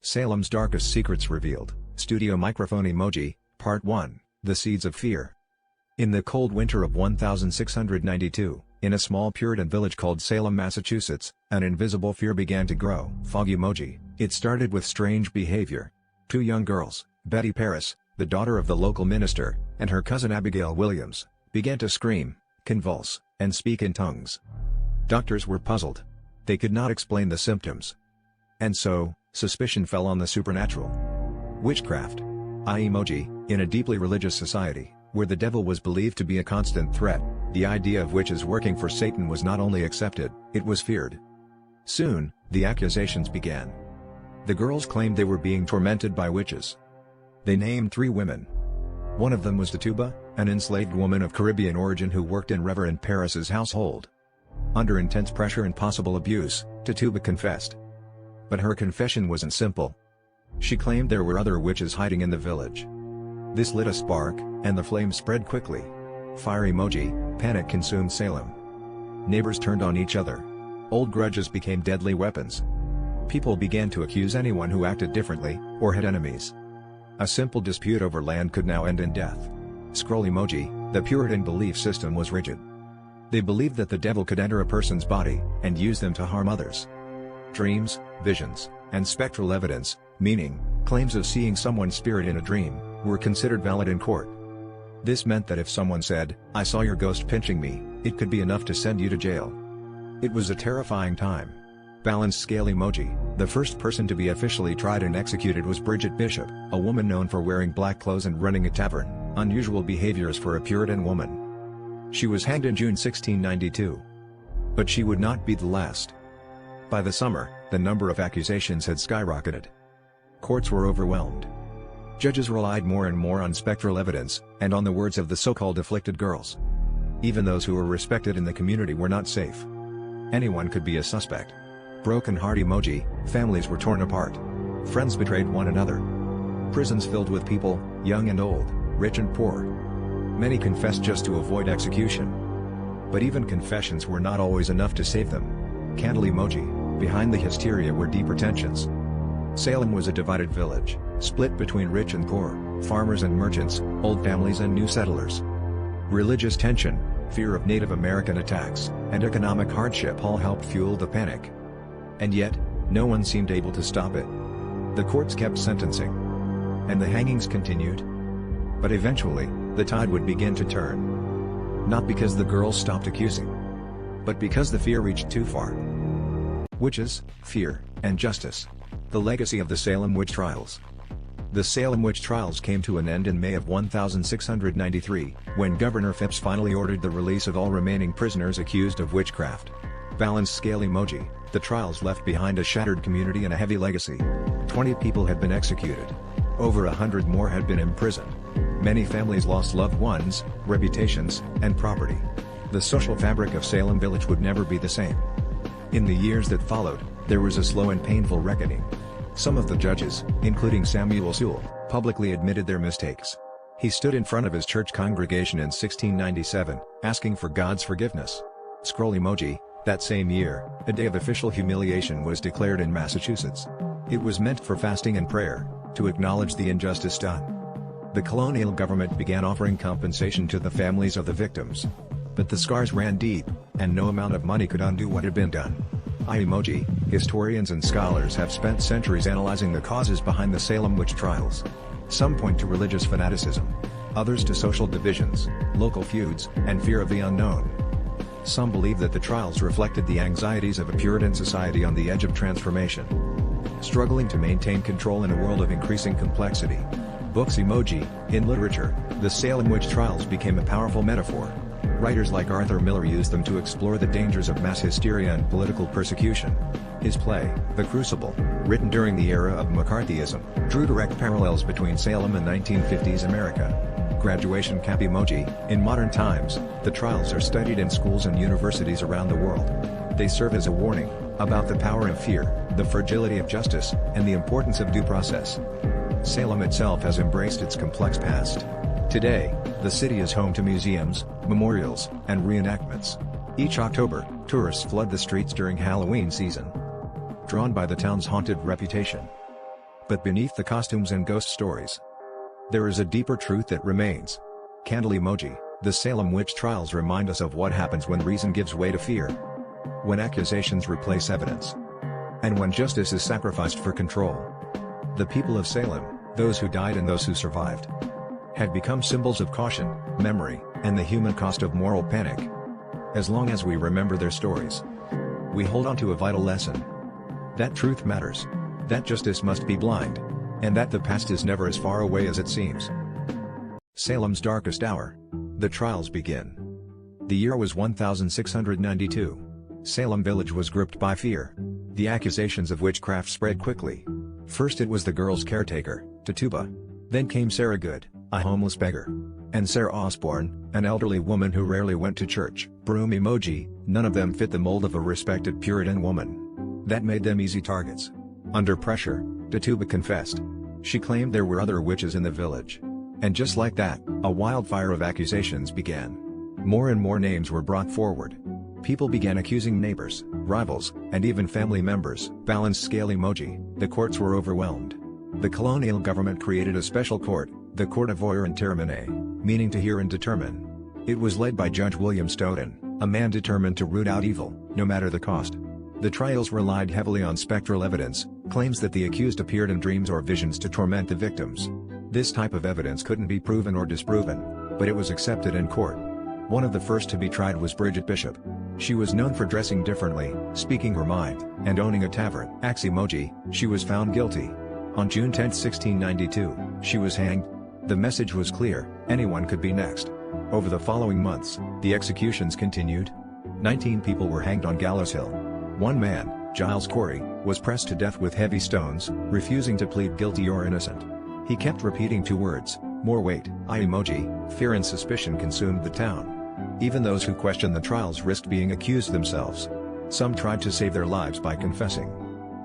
Salem's Darkest Secrets Revealed, Studio Microphone Emoji, Part 1, The Seeds of Fear. In the cold winter of 1692, in a small Puritan village called Salem, Massachusetts, an invisible fear began to grow. Fog emoji. It started with strange behavior. Two young girls, Betty Paris, the daughter of the local minister, and her cousin Abigail Williams, began to scream, convulse, and speak in tongues. Doctors were puzzled. They could not explain the symptoms. And so, suspicion fell on the supernatural. Witchcraft. Eye emoji. In a deeply religious society, where the devil was believed to be a constant threat, the idea of witches working for Satan was not only accepted, it was feared. Soon, the accusations began. The girls claimed they were being tormented by witches. They named 3 women. One of them was Tituba, an enslaved woman of Caribbean origin who worked in Reverend Paris's household. Under intense pressure and possible abuse, Tituba confessed. But her confession wasn't simple. She claimed there were other witches hiding in the village. This lit a spark, and the flame spread quickly. Fire emoji. Panic consumed Salem. Neighbors turned on each other. Old grudges became deadly weapons. People began to accuse anyone who acted differently, or had enemies. A simple dispute over land could now end in death. Scroll emoji. The Puritan belief system was rigid. They believed that the devil could enter a person's body, and use them to harm others. Dreams, visions, and spectral evidence, meaning, claims of seeing someone's spirit in a dream, were considered valid in court. This meant that if someone said, "I saw your ghost pinching me," it could be enough to send you to jail. It was a terrifying time. Balanced scale emoji. The first person to be officially tried and executed was Bridget Bishop, a woman known for wearing black clothes and running a tavern, unusual behaviors for a Puritan woman. She was hanged in June 1692. But she would not be the last. By the summer, the number of accusations had skyrocketed. Courts were overwhelmed. Judges relied more and more on spectral evidence, and on the words of the so-called afflicted girls. Even those who were respected in the community were not safe. Anyone could be a suspect. Broken heart emoji. Families were torn apart. Friends betrayed one another. Prisons filled with people, young and old, rich and poor. Many confessed just to avoid execution. But even confessions were not always enough to save them. Candle emoji. Behind the hysteria were deeper tensions. Salem was a divided village, split between rich and poor, farmers and merchants, old families and new settlers. Religious tension, fear of Native American attacks, and economic hardship all helped fuel the panic. And yet, no one seemed able to stop it. The courts kept sentencing. And the hangings continued. But eventually, the tide would begin to turn. Not because the girls stopped accusing, but because the fear reached too far. Witches, fear, and justice. The legacy of the Salem witch trials. The Salem witch trials came to an end in May of 1693, when Governor Phipps finally ordered the release of all remaining prisoners accused of witchcraft. Balanced scale emoji. The trials left behind a shattered community and a heavy legacy. 20 people had been executed. Over 100 more had been imprisoned. Many families lost loved ones, reputations, and property. The social fabric of Salem village would never be the same. In the years that followed, there was a slow and painful reckoning. Some of the judges, including Samuel Sewell, publicly admitted their mistakes. He stood in front of his church congregation in 1697, asking for God's forgiveness. Scroll emoji. That same year, a day of official humiliation was declared in Massachusetts. It was meant for fasting and prayer, to acknowledge the injustice done. The colonial government began offering compensation to the families of the victims. But the scars ran deep, and no amount of money could undo what had been done. Eye emoji. Historians and scholars have spent centuries analyzing the causes behind the Salem witch trials. Some point to religious fanaticism. Others to social divisions, local feuds, and fear of the unknown. Some believe that the trials reflected the anxieties of a Puritan society on the edge of transformation, struggling to maintain control in a world of increasing complexity. Books emoji. In literature, the Salem witch trials became a powerful metaphor. Writers like Arthur Miller used them to explore the dangers of mass hysteria and political persecution. His play, The Crucible, written during the era of McCarthyism, drew direct parallels between Salem and 1950s America. Graduation cap emoji. In modern times, the trials are studied in schools and universities around the world. They serve as a warning about the power of fear, the fragility of justice, and the importance of due process. Salem itself has embraced its complex past. Today, the city is home to museums, memorials, and reenactments. Each October, tourists flood the streets during Halloween season, drawn by the town's haunted reputation. But beneath the costumes and ghost stories, there is a deeper truth that remains. Candle emoji. The Salem witch trials remind us of what happens when reason gives way to fear. When accusations replace evidence. And when justice is sacrificed for control. The people of Salem, those who died and those who survived, have become symbols of caution, memory, and the human cost of moral panic. As long as we remember their stories, we hold on to a vital lesson. That truth matters. That justice must be blind. And that the past is never as far away as it seems. Salem's darkest hour. The trials begin. The year was 1692. Salem village was gripped by fear. The accusations of witchcraft spread quickly. First it was the girl's caretaker, Tituba. Then came Sarah Good, a homeless beggar. And Sarah Osborne, an elderly woman who rarely went to church. Broom emoji. None of them fit the mold of a respected Puritan woman. That made them easy targets. Under pressure, Tituba confessed. She claimed there were other witches in the village. And just like that, a wildfire of accusations began. More and more names were brought forward. People began accusing neighbors, rivals, and even family members. Balanced scale emoji. The courts were overwhelmed. The colonial government created a special court, the Court of Voir Intermine, meaning to hear and determine. It was led by Judge William Stoughton, a man determined to root out evil, no matter the cost. The trials relied heavily on spectral evidence, claims that the accused appeared in dreams or visions to torment the victims. This type of evidence couldn't be proven or disproven, but it was accepted in court. One of the first to be tried was Bridget Bishop. She was known for dressing differently, speaking her mind, and owning a tavern. Axe emoji. She was found guilty. On June 10, 1692, she was hanged. The message was clear: anyone could be next. Over the following months, the executions continued. 19 people were hanged on Gallows Hill. One man, Giles Corey, was pressed to death with heavy stones, refusing to plead guilty or innocent. He kept repeating two words: more weight. I emoji. Fear and suspicion consumed the town. Even those who questioned the trials risked being accused themselves. Some tried to save their lives by confessing.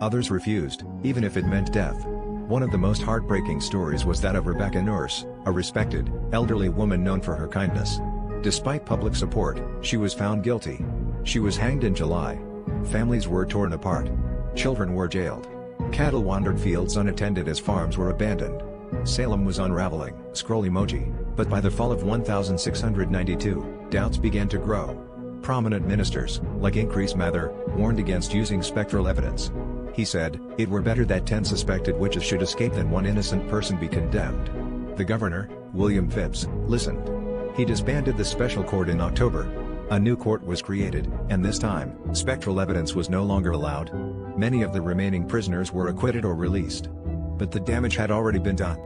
Others refused, even if it meant death. One of the most heartbreaking stories was that of Rebecca Nurse, a respected, elderly woman known for her kindness. Despite public support, she was found guilty. She was hanged in July. Families were torn apart. Children were jailed. Cattle wandered fields unattended as farms were abandoned. Salem was unraveling. Scroll emoji. But by the fall of 1692, doubts began to grow. Prominent ministers, like Increase Mather, warned against using spectral evidence. He said, "It were better that 10 suspected witches should escape than one innocent person be condemned." The governor, William Phips, listened. He disbanded the special court in October. A new court was created, and this time, spectral evidence was no longer allowed. Many of the remaining prisoners were acquitted or released. But the damage had already been done.